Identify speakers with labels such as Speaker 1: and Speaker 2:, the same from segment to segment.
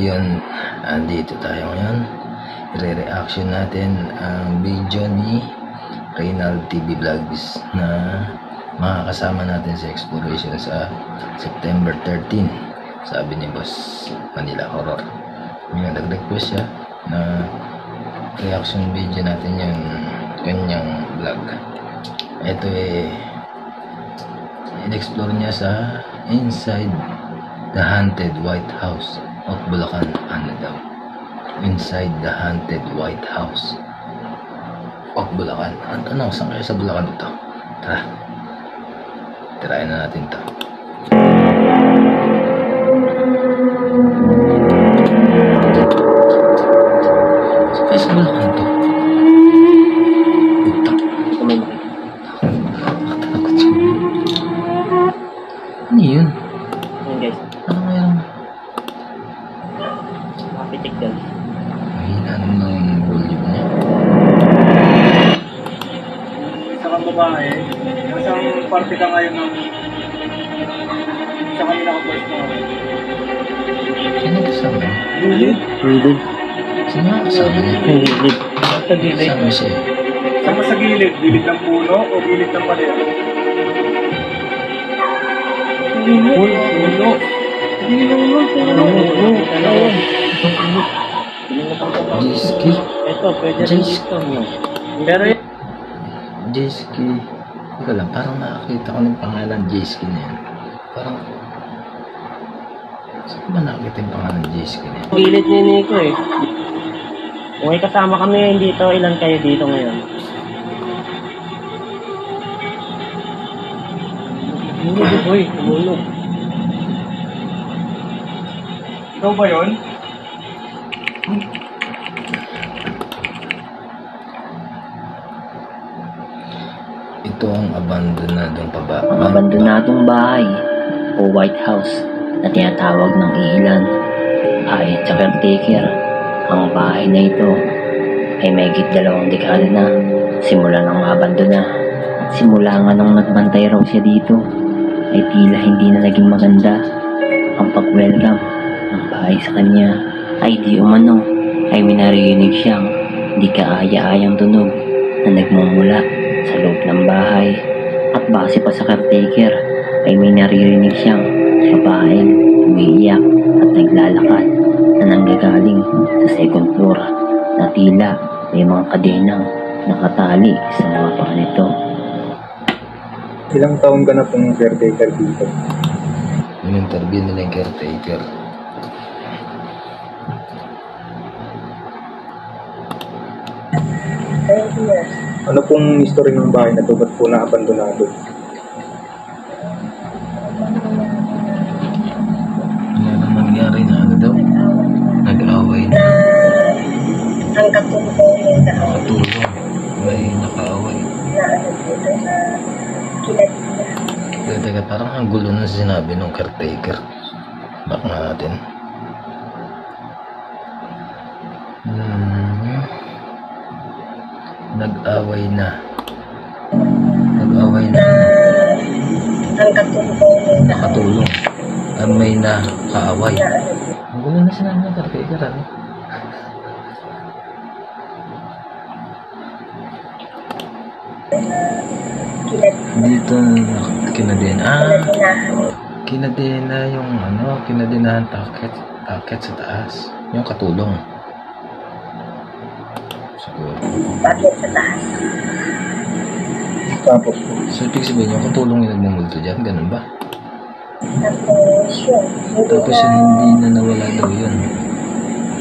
Speaker 1: Ayun, andito tayo ngayon. I-reaction natin ang video ni Reynald TV Vlogs na makakasama natin sa exploration sa September 13. Sabi ni Boss Manila Horror. Ngayon, nag-request siya na reaction video natin yung kanyang vlog. Ito in-explore niya sa inside the haunted White House of Bulacan. Ano daw? Inside the haunted White House of Bulacan. Ano? Saan kayo sa Bulacan ito? Tara. Tirayan na natin ito. Saan kayo sa Bulacan ito? Ano yun?
Speaker 2: Ayan guys,
Speaker 1: Ano ngayon?
Speaker 2: mapitik guys.
Speaker 1: Mahina naman ang volume niya.
Speaker 3: Isa kang babae, isang party ka ngayon ng sa kanila ka first mo.
Speaker 1: Sino kasama niya?
Speaker 2: Hindi.
Speaker 1: Sino kasama niya?
Speaker 2: Hindi. Sa gilid.
Speaker 1: Kasama siya eh.
Speaker 3: Sama sa gilid, gilid ng puno o gilid ng pader?
Speaker 2: Puno.
Speaker 1: Jisky.
Speaker 2: Ito, pwede rin dito nyo. Pero yun.
Speaker 1: Jisky. Hindi ko lang, parang nakakita ko ng pangalan Jisky na yan. Parang... Saan ba nakakita yung pangalan Jisky na yan?
Speaker 2: Gilid ni Nico eh. Kung may kasama kami dito, ilan kayo dito ngayon? Tumunog boy, tumunog.
Speaker 3: Ikaw ba yun?
Speaker 1: Ito ang abandonadong
Speaker 4: Abandonadong bahay o White House na tinatawag ng ilan. Ayon sa caretaker, ang bahay na ito ay mahigit 2 dekada na simula nang maabandona. At simula nga nang nagbantay raw siya dito ay tila hindi na naging maganda ang pag-welcome ng bahay sa kanya. Ay di umano ay minaririnig siyang di kaaya-ayang tunog na nagmumula sa loob ng bahay. At base pa sa caretaker ay may naririnig siyang babaeng umiiyak at naglalakad na nanggagaling sa second floor na tila may mga kadenang nakatali sa mga paa nito.
Speaker 3: Ilang taon ka na pong caretaker dito?
Speaker 1: Yung interview nila yung caretaker.
Speaker 3: Ano pong history ng bahay na ito? Ba't po na-abandonado?
Speaker 1: Ano nangyari na ano daw? Nag-away na.
Speaker 5: Ang katulong yung
Speaker 1: Nakatulong. May nakaaway.
Speaker 5: na ano dito na kilala.
Speaker 1: Teka, parang ang gulo na sinabi ng caretaker. Back natin. Nag-away na. Nag-away na.
Speaker 5: Ang katulong yung
Speaker 1: Nakatulong. May nakaaway.
Speaker 5: na ano
Speaker 1: Ang gulo na sinabi ng caretaker. Ano?
Speaker 5: kilala.
Speaker 1: Dito kinadena.
Speaker 5: Kinadinahan.
Speaker 1: Kinadena yung ano, kinadinahan taket sa taas. Yung katulong. Siguro.
Speaker 5: Bakit sa taas?
Speaker 3: Tapos po.
Speaker 1: So, ibig sabihin yung katulong yung nagmumulto dyan, ganun ba?
Speaker 5: Tapos yun.
Speaker 1: Tapos hindi na nawala daw yun.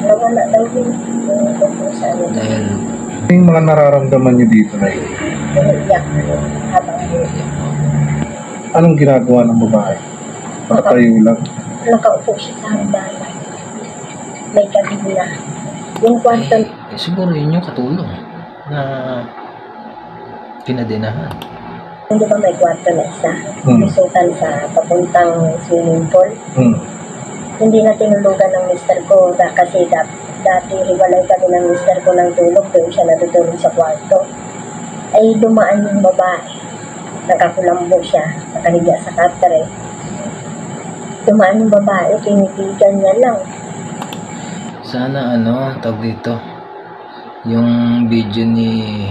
Speaker 5: Nawala daw yun. Yung kung saan yun.
Speaker 1: Dahil,
Speaker 3: Ano yung mga nararamdaman nyo dito na yun?
Speaker 5: Umiiyak. Habang
Speaker 3: Anong ginagawa ng babae? Nakatayo lang.
Speaker 5: nakaupo siya sa hagdanan. May kabila. Yung kwarto,
Speaker 1: siguro yun yung katulong na pinadenahan.
Speaker 5: hindi ba may kwarto na isa? Lusutan sa papuntang swimming pool. Hindi na tinulugan ng mister ko kasi dati hiwalay kami ng mister ko ng tulog, doon siya natutulog sa kwarto. Ay dumaan yung babae, nakakulambo siya, nakahiga sa katre. Dumaan yung babae, tinitigan niya lang.
Speaker 1: Sana ano, tawag dito, yung video ni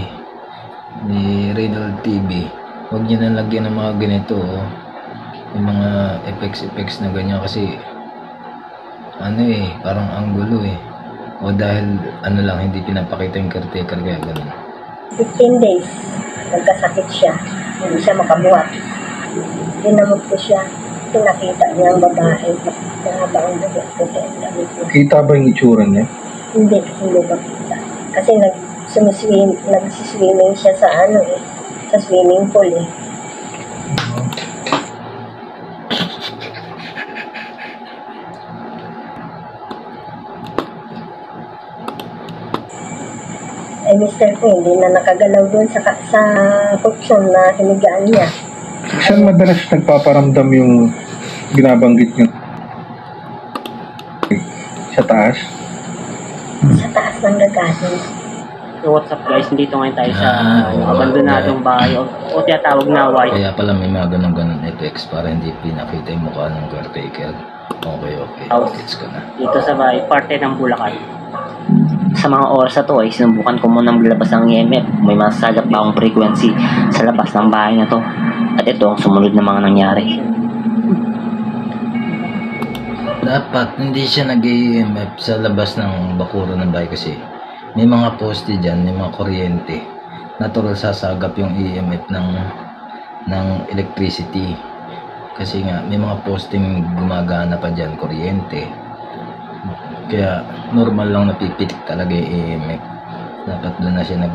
Speaker 1: Reynald TV, huwag niyo na lagyan ng mga ganito, oh. Yung mga effects na ganyan kasi ano parang ang gulo o dahil ano lang hindi pinapakita yung caretaker kaya ganun.
Speaker 5: 15 days, nagkasakit siya, hindi siya makabuhat. Dinamot ko siya, pinakita niya ang babae, nakabang dugo, puti ang damit niya.
Speaker 3: Kita ba yung itsura niya?
Speaker 5: Hindi ba kita. Kasi nagsiswimming siya sa sa swimming pool Mister ko hindi na nakagalaw doon sa kutsyon na hinigaan niya.
Speaker 3: Saan madalas nagpaparamdam yung binabanggit niyo? Sa taas?
Speaker 5: Sa taas ng gagasin.
Speaker 2: So what's up guys, nandito ngayon tayo sa abandonadong bahay o tinatawag na white.
Speaker 1: Kaya pala may mga ganun effects para hindi pinakita yung mukha ng caretaker. Okay. Gets ko na.
Speaker 2: Dito sa bahay, parte ng Bulacan.
Speaker 4: Sa mga oras na to ay sinubukan ko munang maglabas ng EMF. May masasagat pa akong frequency sa labas ng bahay na to. At ito ang sumunod na mga nangyari.
Speaker 1: Dapat hindi siya nag-EMF sa labas ng bakuro ng bahay kasi may mga poste dyan, may mga kuryente. Natural sasagap yung EMF ng electricity. Kasi nga may mga posting gumagana pa dyan, kuryente. Kaya normal lang napipitik talaga yung EMF. Dapat doon na siya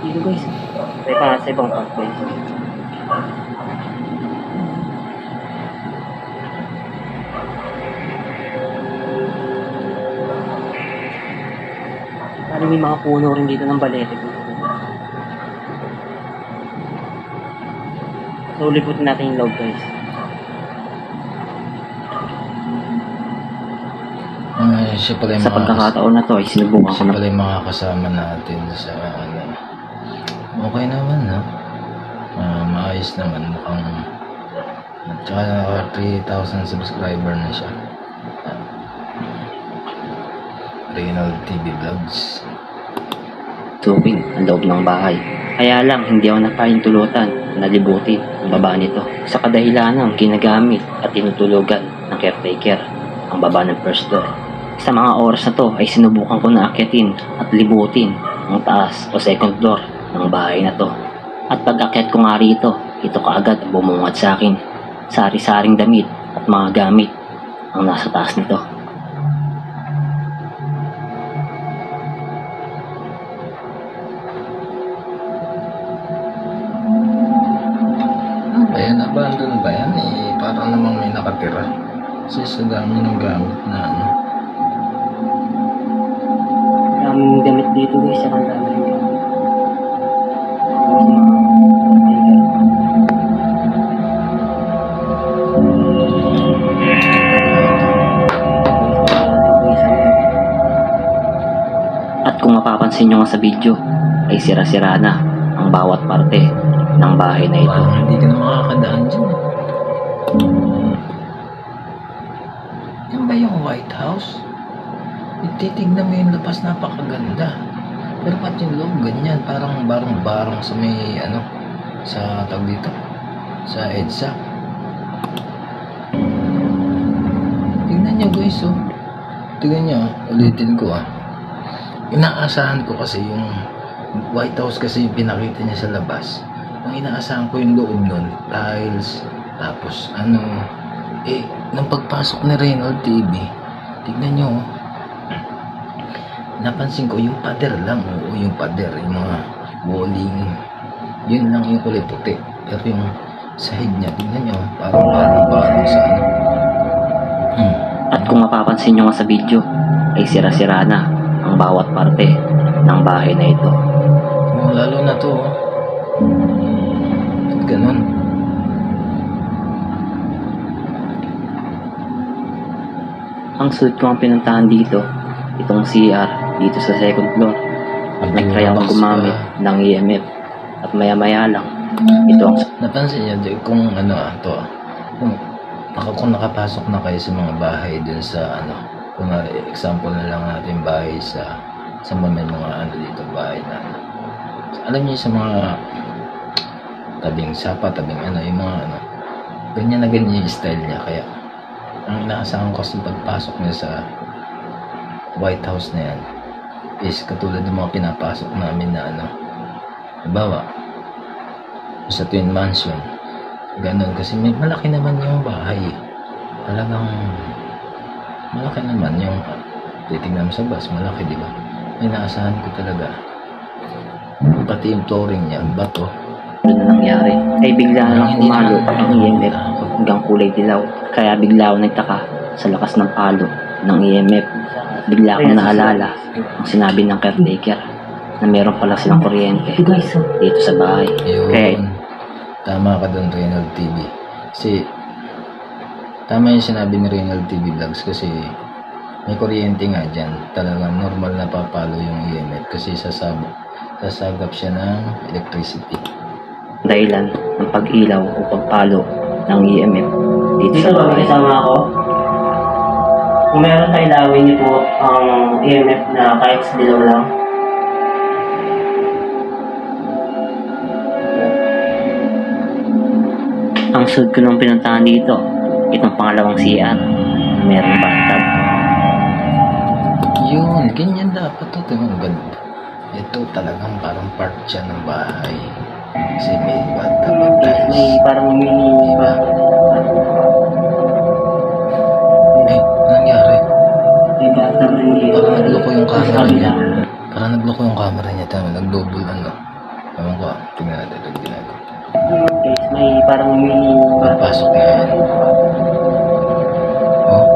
Speaker 2: Dito guys. May pa sa ibang part guys. Parang may mga puno rin dito ng balete. So uliputin natin yung log guys.
Speaker 1: siya pala yung
Speaker 4: Sa pagkakataon na to ay sinubukan ko
Speaker 1: siya
Speaker 4: na
Speaker 1: pala yung mga kasama natin sa okay naman maayos naman mukhang at saka 3,000 subscriber na siya. Reynald TV Vlogs.
Speaker 4: tubig ang loob ng bahay. Kaya lang hindi ako napahintulutan na libutin ang baba nito sa kadahilanang ginagamit at tinutulugan ng caretaker ang baba ng first floor. Sa mga oras na to ay sinubukan ko na akyatin at libutin ang taas o second floor ng bahay na to. At pag-akyat ko nga rito, ito kaagad ang bumungad sa akin. Sari-saring damit at mga gamit ang nasa taas nito.
Speaker 1: Ayan, abandon ba yan? Parang namang may nakatira. Kasi sa dami ng gamit na
Speaker 2: Daming gamit dito guys, saka daming gamit.
Speaker 4: At kung mapapansin nyo nga sa video, ay sira-sira na ang bawat parte ng bahay na ito.
Speaker 1: parang hindi ka na makakadaan dyan. Yan ba yung White House? Titignan mo yung labas, napakaganda. Pero ba't yung loob ganyan? Parang barong-barong sa may sa tag dito, sa EDSA. Tignan nyo guys, tignan nyo, ulitin ko inaasahan ko kasi yung White House kasi yung pinakita niya sa labas. Ang inaasahan ko yung loob nun, tiles, tapos nung pagpasok ni Reynald TV, tignan nyo, napansin ko yung pader lang, yung pader, yung mga walling, yun lang yung kulay puti. Pero yung sahig niya, tignan nyo, parang sa
Speaker 4: At kung mapapansin nyo nga sa video, ay sira-sira na ang bawat parte ng bahay na ito.
Speaker 1: Lalo na to, at ganun.
Speaker 4: Ang sulit ko ang pinuntahan dito, itong CR dito sa second floor. At nag-try akong gumamit ng EMF. At maya-maya lang, ito ang
Speaker 1: Napansin niyo kung kung nakapasok na kayo sa mga bahay dun sa kung example na lang natin bahay sa may mga ano dito, bahay na alam niyo sa mga tabing sapa, tabing ano, yung mga ano, ganyan na ganyan yung style niya. Kaya ang inaasahan ko kasi pagpasok niya sa White House na yan is katulad ng mga pinapasok namin na ano, halimbawa sa Twin Mansion, ganun, kasi may malaki naman yung bahay, talagang malaki naman yung titignan mo sa bus, malaki, di ba? Inaasahan ko talaga, pati yung flooring niya, bato.
Speaker 4: Ano na nangyari? Ay bigla lang pumalo ang EMF hanggang kulay dilaw. Kaya bigla ako nagtaka sa lakas ng palo ng EMF. Bigla akong naalala ang sinabi ng caretaker na meron pala silang kuryente dito sa bahay.
Speaker 1: Ayun,
Speaker 4: Kaya
Speaker 1: tama ka doon, Reynald TV. Kasi tama yung sinabi ni Reynald TV Vlogs, kasi may kuryente nga dyan. Talagang normal na papalo yung EMF kasi sasagap siya ng electricity.
Speaker 4: dahilan ng pag-ilaw o pagpalo ng EMF dito sa
Speaker 2: Dito ba may
Speaker 4: bahay.
Speaker 2: kasama ako? Kung meron na ilawin niyo po ang EMF na kahit sa dilaw lang.
Speaker 4: Ang sunod ko nung pinuntahan dito, itong pangalawang CR, merong bathtub.
Speaker 1: Yun, ganyan dapat to. Tingnan, ganda. Ito talagang parang part siya ng bahay. Kasi may bathtub at tiles.
Speaker 2: May parang mini
Speaker 1: Diba? Eh, anong nangyari?
Speaker 2: may bathtub rin dito.
Speaker 1: Parang nagloko yung camera
Speaker 2: Sa
Speaker 1: niya.
Speaker 2: kabila.
Speaker 1: Parang nagloko yung camera niya. Tama, nag-double ano. Ewan ko, tingnan natin. Tingnan natin.
Speaker 2: Guys, may parang mini
Speaker 1: Pagpasok na yan. Oh.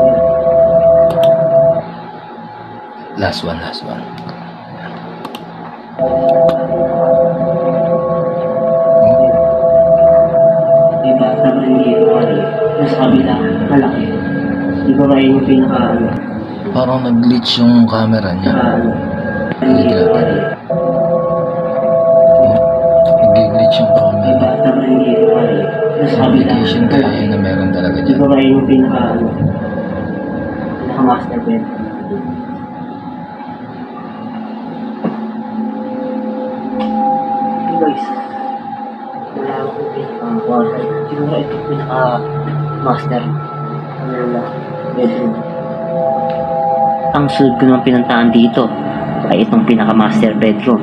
Speaker 1: Last one.
Speaker 2: may bathtub rin dito. Sa kabila, malaki. Di ba kayo yung pinaka ano?
Speaker 1: Parang nag-glitch yung camera niya. Nag-glitch yung
Speaker 2: May
Speaker 1: camera.
Speaker 2: bathtub rin dito. Sa kabila,
Speaker 1: Application kaya yun na meron talaga
Speaker 2: di
Speaker 1: dyan.
Speaker 2: ba kayo yung pinaka ano? Pinaka master bed. Guys, wala akong pinaka-water. Siguro ito pinaka-master. Ano lang, bedroom.
Speaker 4: Ang sunod ko nung pinuntahan dito ay itong pinaka-master bedroom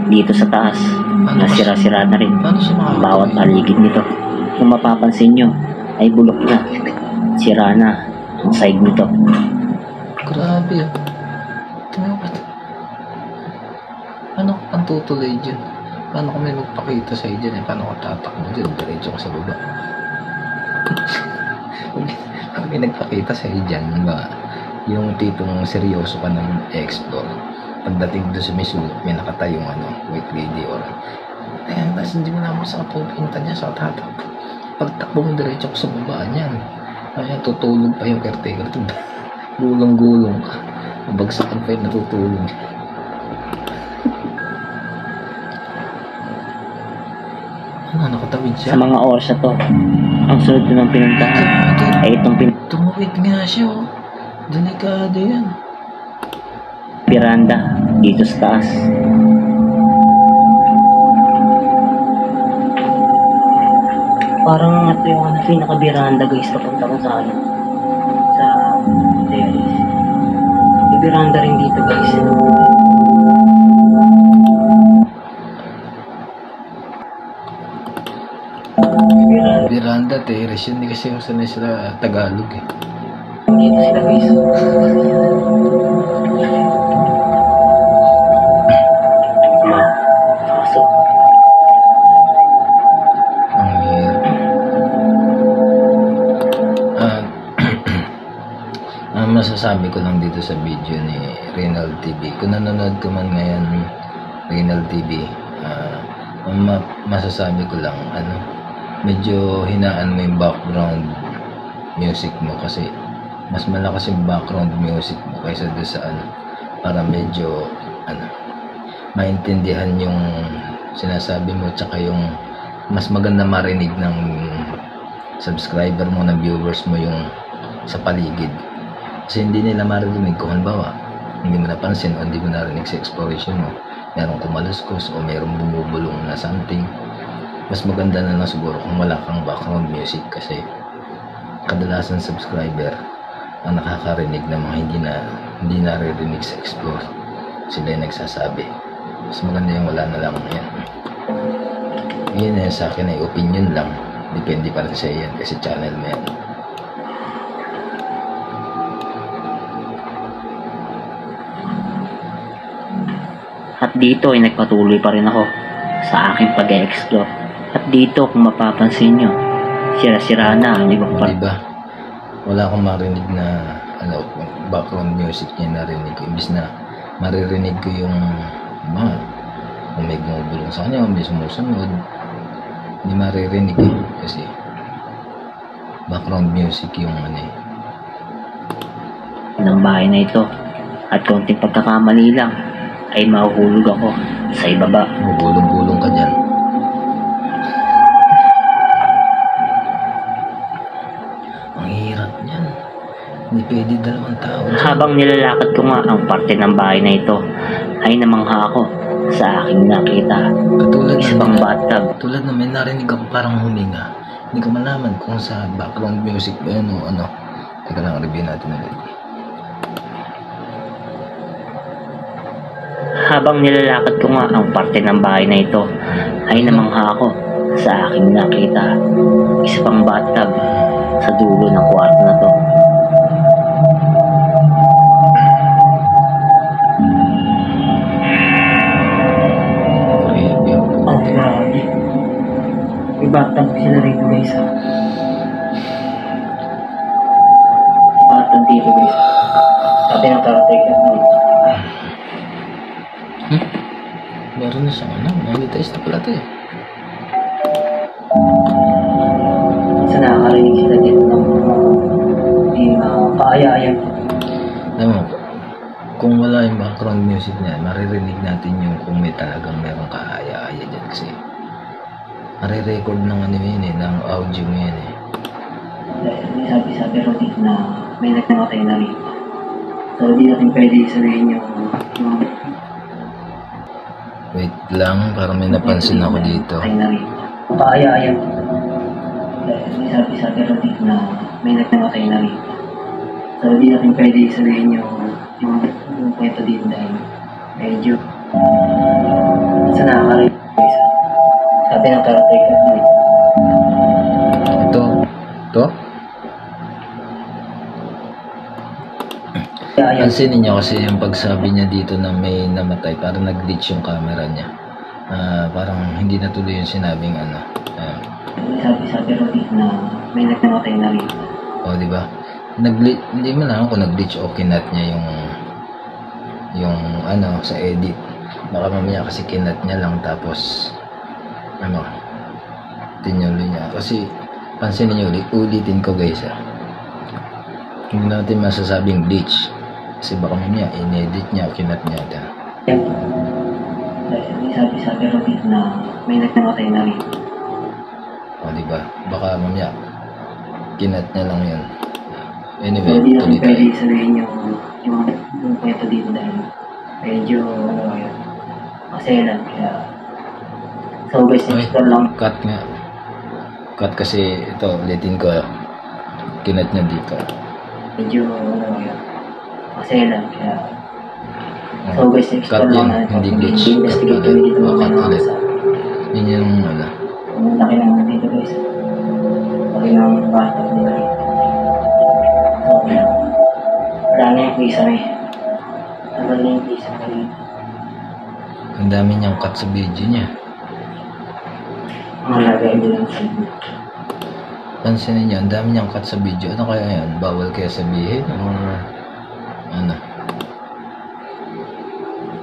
Speaker 4: dito sa taas na sira-sira na rin.
Speaker 1: Paano siya
Speaker 4: Ang
Speaker 1: makakatuloy?
Speaker 4: bawat paligid nito. Kung mapapansin nyo, ay bulok na. Sira na ang side nito.
Speaker 1: Grabe ah. Tingnan ko. Paano ka pang tutuloy dyan? Paano kung may magpakita sa'yo dyan? Paano ka tatakbo dyan? Diretso ka sa baba. Pag may nagpakita sa'yo dyan, ba, yung tipong seryoso ka ng explore, pagdating doon sa may sulok, may nakatayong ano, white lady or ayan, tapos hindi mo naman sa pupunta niya sa tatakbo. Pagtakbo mo diretso ko sa baba niyan. Ayan, tutulog pa yung caretaker. Gulong-gulong ka. Mabagsakan pa yung natutulog. Ano, nakatawid siya?
Speaker 4: Sa mga oras na to, ang sunod ko nung pinuntahan ay itong
Speaker 1: Tumuwid nga siya, oh. Delikado yan.
Speaker 4: piranda dito sa taas.
Speaker 2: Parang ito yung ano, pinaka-biranda guys, papunta ko sa ano, sa terrace. May biranda rin dito guys. Biranda.
Speaker 1: Miranda, terrace yun. Hindi kasi yung sanay sila Tagalog eh.
Speaker 2: Dito sila guys. Pasok.
Speaker 1: Ang hirap. Ang masasabi ko lang dito sa video ni Reynald TV, kung nanonood ko man ngayon Reynald TV, masasabi ko lang, ano, medyo hinaan mo yung background music mo kasi mas malakas yung background music mo kaysa doon sa ano, para medyo ano, maintindihan yung sinasabi mo, tsaka yung mas maganda marinig ng subscriber mo, ng viewers mo yung sa paligid. Kasi hindi nila maririnig kung halimbawa, hindi mo napansin o hindi mo narinig sa exploration mo, merong kumaluskos o merong bumubulong na something. Mas maganda na lang siguro kung wala kang background music kasi kadalasan subscriber ang nakakarinig ng mga hindi naririnig sa explore. Sila yung nagsasabi. Mas maganda yung wala na lang yan. Yun eh, sa akin ay opinion lang. Depende pa rin sa yan kasi channel mo yan.
Speaker 4: At dito ay nagpatuloy pa rin ako sa aking pag-explore. At dito kung mapapansin nyo, sira-sira na ang ibang part.
Speaker 1: Diba? Wala akong marinig na background music niya narinig ko. Imbis na maririnig ko yung kung may bumubulong sa kanya o may sumusunod, hindi maririnig eh. Kasi background music yung
Speaker 4: ng bahay na ito. At konting pagkakamali lang ay mahuhulog ako sa ibaba.
Speaker 1: Gulong-gulong ka dyan. Ang hirap niyan. Hindi pwede 2 tao dyan.
Speaker 4: Habang nilalakad ko nga ang parte ng bahay na ito, ay namangha ako sa aking nakita.
Speaker 1: Katulad
Speaker 4: Isa pang bathtub.
Speaker 1: Tulad na may narinig ako parang huminga. Hindi ko malaman kung sa background music ba yun o ano. Teka lang, review natin ulit.
Speaker 4: Habang nilalakad ko nga ang parte ng bahay na ito, ay namangha ako sa aking nakita. Isa pang bathtub sa dulo ng kwarto na to.
Speaker 2: Ang grabe. May bathtub sila rito guys. Bathtub dito guys. Sabi ng karateka.
Speaker 1: Meron na siyang monetize na pala ito eh.
Speaker 2: Minsan nakakarinig sila dito ng kaaya-ayan.
Speaker 1: Alam mo, kung wala yung background music niya, maririnig natin yung kung may talagang merong kaaya-aya dyan kasi marirecord ng yun eh, ng audio mo yan eh.
Speaker 2: Dahil sabi ro dito na may nagnamatay na rito. So hindi natin pwede isabihin yung
Speaker 1: Wait lang, para may napansin ako dito.
Speaker 2: Ay na rito. Kaaya-ayan. Dahil sabi ro dito na may nagnamatay na rito. So hindi natin pwede isabihin yung kwento dito dahil medyo minsan nakakarinig guys. Sabi ng karateka.
Speaker 1: Ito? Pansinin niyo kasi yung pagsabi niya dito na may namatay, parang nag-glitch yung camera niya. Parang hindi natuloy yung sinabing
Speaker 2: Sabi ro dito na may nagnamatay na rito.
Speaker 1: O, di ba? Hindi mo lang kung nag-glitch o kinat niya yung sa edit. Baka mamaya kasi kinat niya lang tapos tinuloy niya. Kasi pansinin niyo ulitin ko guys hindi natin masasabing glitch. Kasi baka mamaya in-edit niya o kinat niya.
Speaker 2: Sabi ro dito na may nagnamatay na rito.
Speaker 1: O, di ba? Baka mamaya kinat niya lang yun. Anyway,
Speaker 2: hindi natin
Speaker 1: tuloy tayo.
Speaker 2: pwede sabihin yung kwento dito dahil medyo masaya lang kaya so guys explore lang
Speaker 1: Cut nga. Cut kasi ito, ulitin ko. Kinat niya dito.
Speaker 2: medyo masaya lang kaya so guys
Speaker 1: Cut
Speaker 2: explore
Speaker 1: yun,
Speaker 2: lang
Speaker 1: hindi glitch.
Speaker 2: investigate kami dito
Speaker 1: Cut
Speaker 2: mga
Speaker 1: ulit.
Speaker 2: sa
Speaker 1: Yun yung
Speaker 2: ang laki naman dito guys laki ng bata nila so wala na yung isa tagal na yung isa
Speaker 1: ang dami niyang cut sa video niya.
Speaker 2: mga lagay din lang sa
Speaker 1: Pansinin niyo, ang dami niyang cut sa video. Ano kaya yan? Bawal kaya sabihin? Or ano?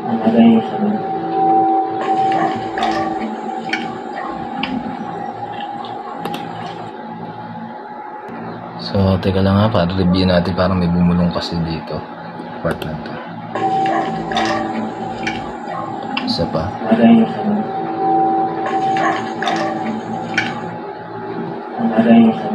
Speaker 2: ang lagay niya sa
Speaker 1: So, teka lang ha, para review natin, parang may bumulong kasi dito. Part na to. Isa pa.
Speaker 2: lagay niya sa ang lagay niya sa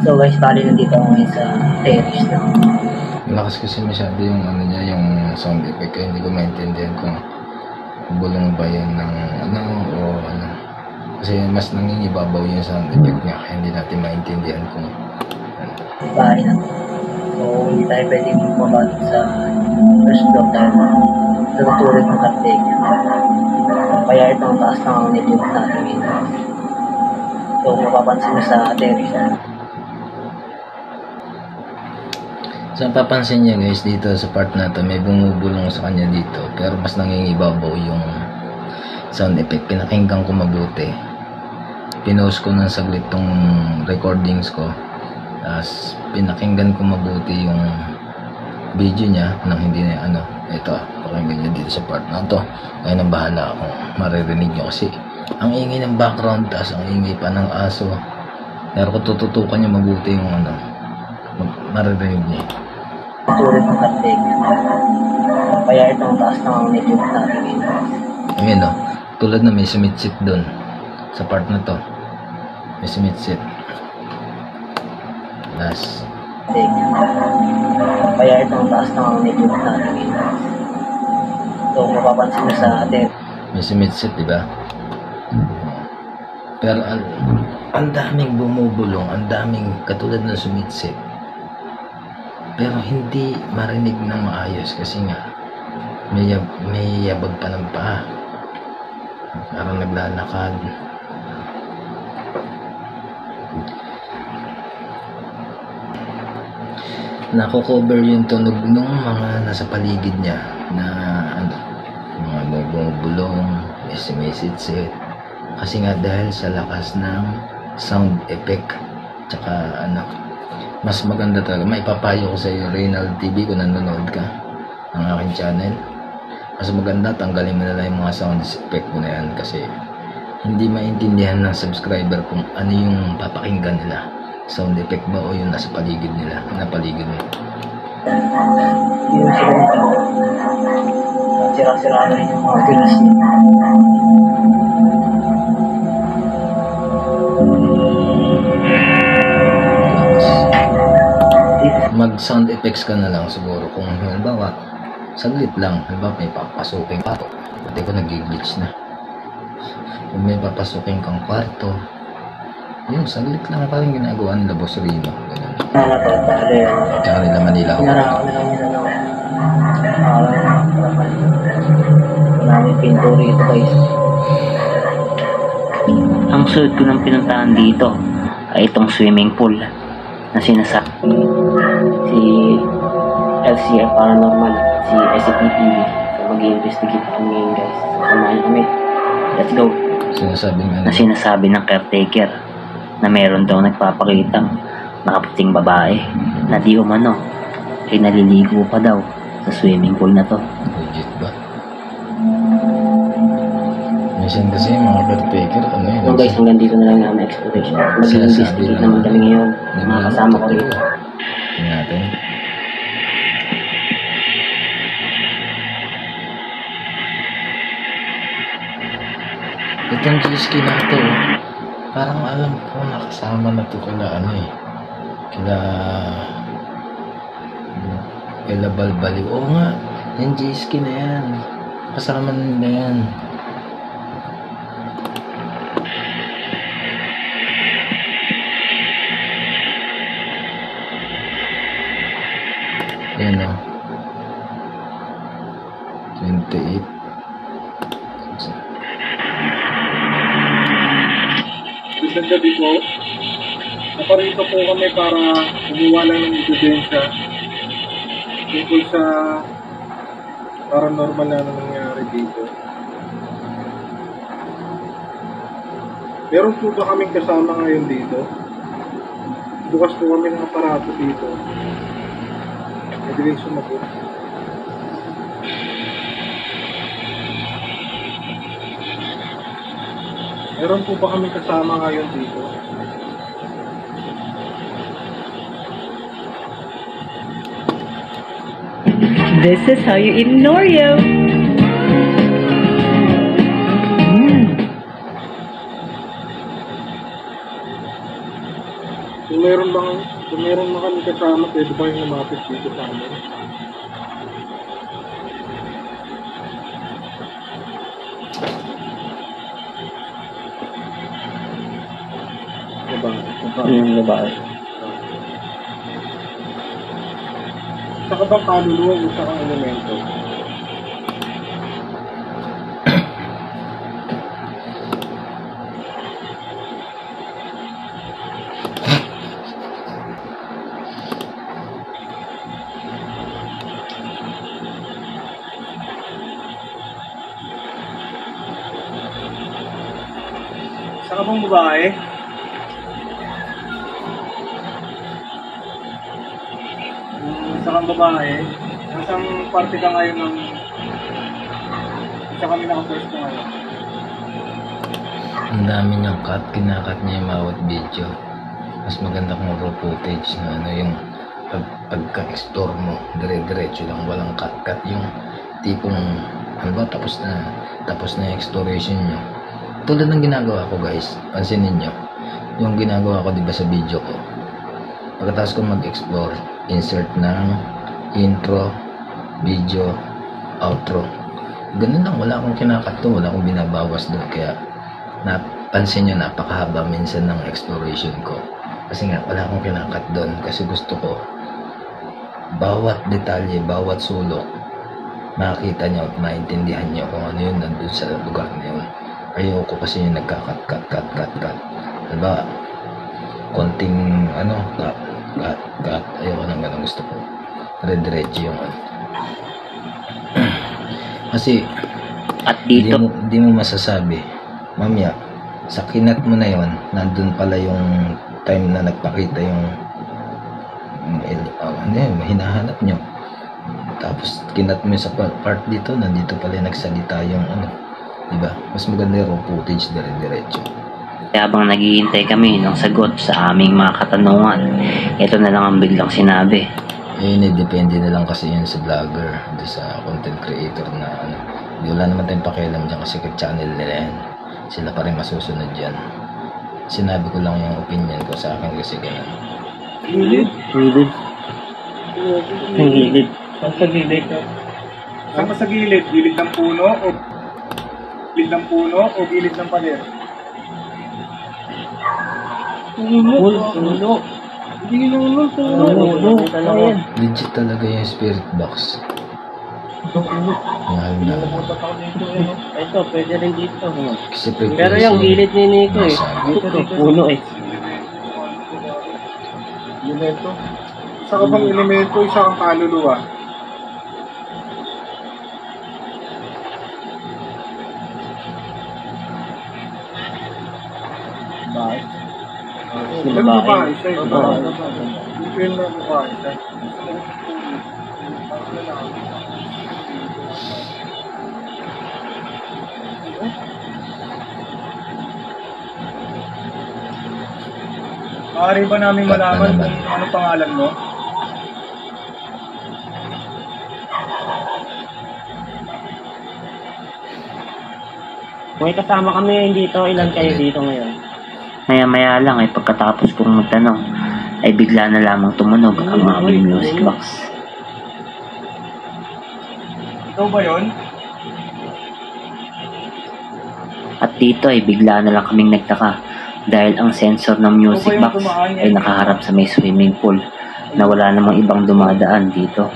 Speaker 2: So guys, bali nandito ako ngayon sa terrace na.
Speaker 1: Malakas kasi masyado yung ano niya, yung sound effect. Kaya hindi ko maintindihan kung bulong ba yan ng ano o ano. Kasi mas nangingibabaw yung sound effect niya. Kaya hindi natin maintindihan kung ano.
Speaker 2: Bahay na. So hindi tayo pwedeng bumaba sa first floor dahil natutulog ng karteg. Kaya ito ang taas ng network natin ngayon. So mapapansin mo sa terrace na.
Speaker 1: So papansin niya guys dito sa part na to, may bumubulong sa kanya dito pero mas nangingibabaw yung sound effect. Pinakinggan ko mabuti. Pinost ko ng saglit tong recordings ko. Tapos pinakinggan ko mabuti yung video niya nang hindi na ano. Ito, pakinggan niya dito sa part na to. Kaya nang bahala kung maririnig niyo kasi ang ingay ng background tapos ang ingay pa ng aso. Pero kung tututukan niyo mabuti yung ano, maririnig niya.
Speaker 2: Tulad ng karteg. Kaya ito ang taas ng network natin ngayon.
Speaker 1: Ayan o, tulad na may sumitsit doon sa part na to. May sumitsit. Last.
Speaker 2: Kaya ito ang taas ng network natin ngayon. So mapapansin mo sa atin.
Speaker 1: May sumitsit, diba? Pero ang daming bumubulong, ang daming katulad ng sumitsit. Pero hindi marinig ng maayos kasi nga may yabag pa ng paa. Parang naglalakad. Nako-cover yung tunog ng mga nasa paligid niya na ano, mga bumubulong, may sumisitsit. Kasi nga dahil sa lakas ng sound effect tsaka ano, mas maganda talaga. Maipapayo ko sa iyo, Reynald TV, kung nanonood ka ng aking channel. Mas maganda, tanggalin mo na lang yung mga sound effect mo na yan kasi hindi maintindihan ng subscriber kung ano yung papakinggan nila. Sound effect ba o yung nasa paligid nila, na paligid mo.
Speaker 2: Yung sira-sira na rin yung mga gilas niya.
Speaker 1: Mag sound effects ka na lang siguro kung halimbawa saglit lang, halimbawa may papasukin pato, pati ko nag-glitch na. Kung may papasukin kang kwarto, yun saglit lang, parang ginagawa nila Boss Rino, ganun.
Speaker 2: Nakakatalo yun.
Speaker 1: Tsaka nila Manila ako.
Speaker 2: Pinarako na lang nila ng maraming pinto rito guys.
Speaker 4: Ang sulit ko ng pinuntahan dito ay itong swimming pool na sinasabi si LCF Paranormal, si SCP-TV. So mag-i-investigate kami ngayon guys. Samahan kami. Let's go.
Speaker 1: Sinasabing ano,
Speaker 4: Na sinasabi ng caretaker na meron daw nagpapakitang nakaputing babae na di umano ay naliligo pa daw sa swimming pool na to.
Speaker 1: legit ba? Minsan kasi yung mga caretaker, ano yun?
Speaker 2: So guys, hanggang dito na lang namin exploration. Mag-i-investigate naman kami ngayon. Mga kasama ko rito.
Speaker 1: Tingnan natin. Itong G-ski na ito, parang alam ko nakasama na ito kila ano eh. Kila Balbali. Oo nga, yung G-ski na yan. Kasama nila yan. Yan o. 28.
Speaker 3: Isang gabi po, naparito po kami para kumuha lang ng ebidensya tungkol sa paranormal na nangyari dito. Meron po ba kaming kasama ngayon dito? Bukas po kami ng aparato dito. Madaling sumagot. Meron po ba kami kasama ngayon dito?
Speaker 6: This is how you eat an Oreo.
Speaker 3: Kung meron bang naman kami kasama, pwede ba yung lumapit dito sa amin? Diba?
Speaker 4: Yung babae.
Speaker 3: Isa ka bang kaluluwa o isa kang elemento? Isa ka bang babae? Isa kang babae? Nasang parte ka ngayon ng... Isa kami naka-first na ngayon.
Speaker 1: Ang dami niyang cut, kinakat niya yung bawat video. Mas maganda kung raw footage na ano yung pagka-explore mo, dire-diretso lang, walang cut-cut, yung tipong ano ba, tapos na yung exploration niyo. Tulad ng ginagawa ko guys, pansinin niyo yung ginagawa ko diba sa video ko. Pagkatapos ko mag-explore, insert ng intro, video, outro, ganun lang, wala akong kinakat doon, wala akong binabawas doon. Kaya napansin nyo, napakahaba minsan ng exploration ko kasi nga wala akong kinakat doon, kasi gusto ko bawat detalye, bawat sulok makikita nyo at maintindihan nyo kung ano yun nandun sa lugar na yun. Ayoko kasi yung nagka-cut. Diba? Konting ano, cut. Ayoko nang ganun, gusto ko dire-diretso yung ano. Kasi
Speaker 4: At dito,
Speaker 1: di mo masasabi mamaya sa kinat mo na yon, nandun pala yung time na nagpakita yung hinahanap nyo. Tapos kinat mo sa part dito, nandito pala nagsalita yung ano, diba? Mas maganda yung raw footage, dire-diretso.
Speaker 4: habang naghihintay kami ng sagot sa aming mga katanungan, ito na lang ang biglang sinabi.
Speaker 1: Depende na lang kasi yun sa vlogger, sa content creator na ano. Wala naman tayong pakialam dyan kasi channel nila yan. Sila pa rin masusunod dyan. Sinabi ko lang yung opinion ko sa akin kasi ganun.
Speaker 3: Gilid?
Speaker 4: Gilid. Ang gilid.
Speaker 3: Saan sa gilid? Saan sa gilid? Gilid ng puno o gilid ng pader?
Speaker 4: Puno.
Speaker 3: Hindi naman puno.
Speaker 1: Legit talaga yung spirit box. Mahal na.
Speaker 4: Ito, pwede rin dito.
Speaker 1: Kasi
Speaker 4: Pero yung gilid ni Nico dito puno
Speaker 3: Elemento. Isa ka bang elemento, isa kang kaluluwa?
Speaker 4: Bakit?
Speaker 3: Ano ba? Isa yung babae. Dito yung babae. Maaari ba namin malaman kung ano pangalan mo?
Speaker 4: May kasama kami dito, ilan kayo dito ngayon? Maya-maya lang ay pagkatapos kong magtanong, ay bigla na lamang tumunog ang aming music box.
Speaker 3: Ikaw ba yun?
Speaker 4: At dito ay bigla na lang kaming nagtaka dahil ang sensor ng music box ay nakaharap sa may swimming pool na wala namang ibang dumadaan dito.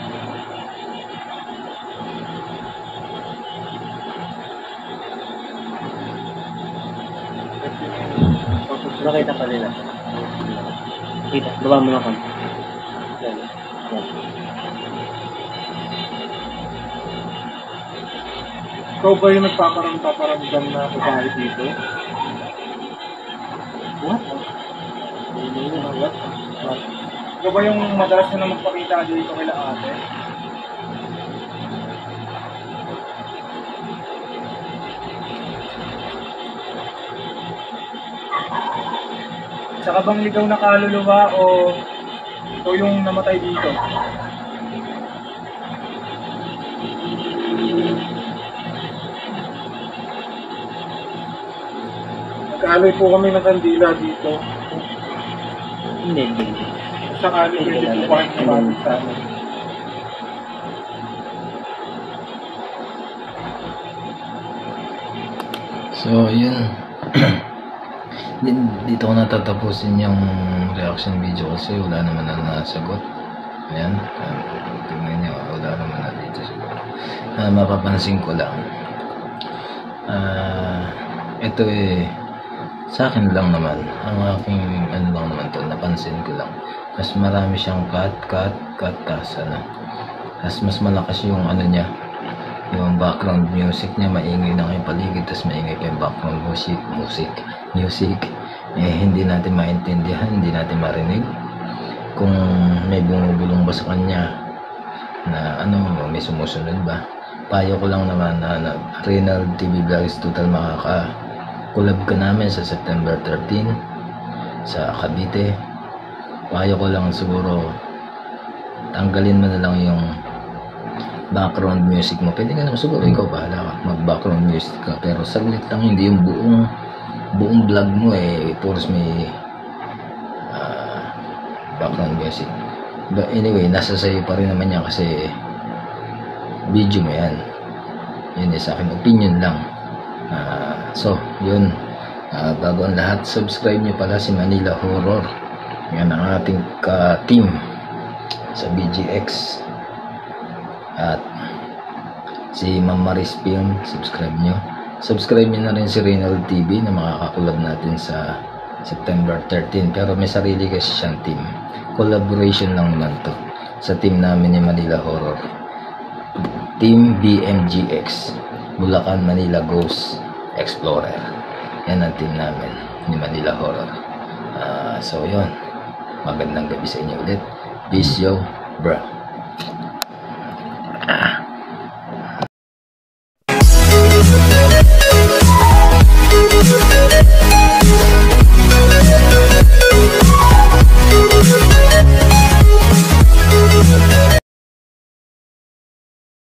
Speaker 4: Nakita pa nila. Kita, baba mo na kami.
Speaker 3: Ikaw ba yung nagpaparamdam na babae dito? What? Ikaw ba yung madalas na magpakita dito kila ate? Saka bang ligaw na kaluluwa o ito yung namatay dito? Nag-aalay po kami ng kandila dito.
Speaker 4: Hindi.
Speaker 3: sakali pwede po kayo sumabit sa amin.
Speaker 1: So, yun. Dito ko natatapusin yung reaction video kasi wala naman na nasagot. Ayan. Tingnan nyo, wala naman na dito siguro. Mapapansin ko lang. Ito sa akin lang naman. Ang aking ano lang naman to, napansin ko lang. Mas marami siyang cut, tas ano. Tas mas malakas yung ano niya. Yung background music niya, maingay na kayong paligid, tas maingay kayong background music. Hindi natin maintindihan, hindi natin marinig kung may bumubulong ba sa kanya na ano, may sumusunod ba. Payo ko lang naman na Reynald TV Vlogs total makaka-collab ka namin sa September 13 sa Cavite. Payo ko lang siguro tanggalin mo na lang yung background music mo. Pwede ka naman siguro, ikaw bahala ka mag background music ka, pero saglit lang, hindi yung buong vlog mo puros may background music. But anyway, nasa sa'yo pa rin naman yan kasi video mo yan. Yun sa akin, opinion lang. So yun, bago ang lahat, subscribe nyo pala si Manila Horror. Yan ang ating ka-team sa BGX. At si Ma'am Maris Film, subscribe nyo. Subscribe nyo na rin si Reynald TV na makakakulab natin sa September 13. Pero may sarili kasi siyang team. Collaboration lang naman to sa team namin ni Manila Horror. Team BMGX, Bulacan Manila Ghost Explorer. Yan ang team namin ni Manila Horror. So yun, magandang gabi sa inyo ulit. Peace yo, bro.